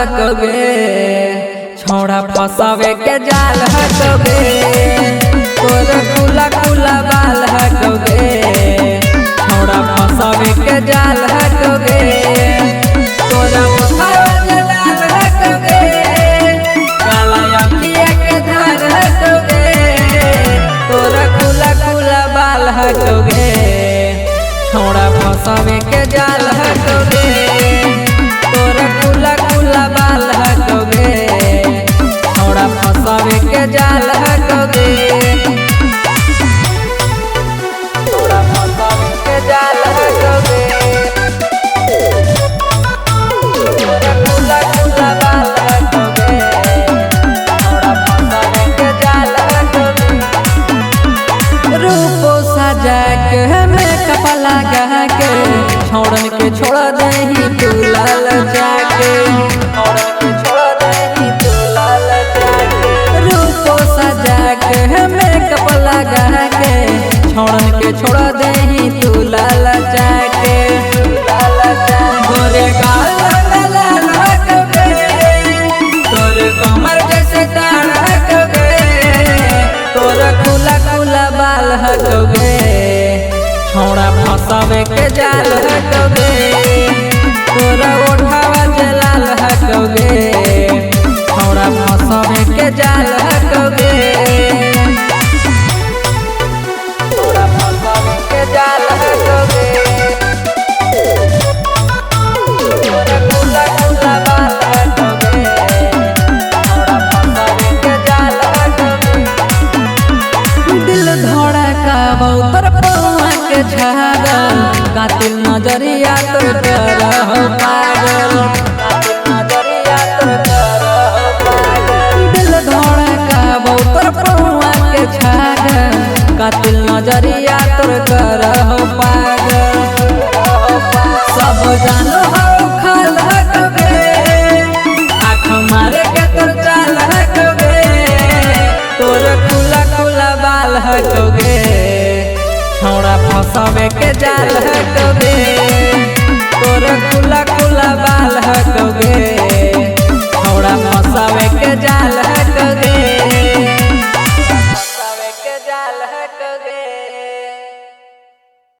हकोगे, छोड़ा फसावे के जाल हकोगे, तोर खुला खुला बाल हकोगे, छोड़ा फसावे के जाल हकोगे, तोरा फसावे के जाल हकोगे, काला अखिया के धार हकोगे, तोरा खुला खुला बाल हकोगे, छोड़ा फसावे के जाल हकोगे, तोरा खुला खुला बाल हकोगे, छोड़ा फसावे के जाल हकोगे, छोड़ा फसावे के जाल हकोगे, तोरा खुला खुला बाल हकोगे, छोड़ा फसावे के जाल हकोगे। रूपो सजा के मेकअप लगा के छोड़न के छोड़ दही तू लाल जाके, छोड़न के छोड़ दही तू लाल जाके, रूपो सजा के मेकअप लगा के छोड़न के छोड़ दही तू लाल जाके, लाल जाके गोरे गाल लाल हकोगे, तोर कमर जैसे ताड़ हकोगे, तोर खुला खुला बाल हकोगे, छोड़ा फसावे के जाल हकोगे, तोरा ओढ़ावा जलाल हकोगे, छोड़ा फसावे के जाल हकोगे, तोरा फसावे के जाल हकोगे, तोरा खुला खुला बाल हकोगे, छोड़ा फसावे के जाल हकोगे। दिल धड़कावो तोर पौआ के छागल, कातिल नजरिया तोर करहो पागल, कातिल नजरिया तोर करहो पागल, दिल धड़कावो तोर पौआ के छागल, कातिल नजरिया तोर करहो पागल, सब जानो हो खाल हकोगे, आँख मारे के तोर चाल हकोगे, तोर खुला खुला बाल हकोगे, छोड़ा फसावे के जाल हकोगे, तोर खुला खुला बाल हकोगे, छोड़ा फसावे के जाल हकोगे, फसावे के जाल हकोगे।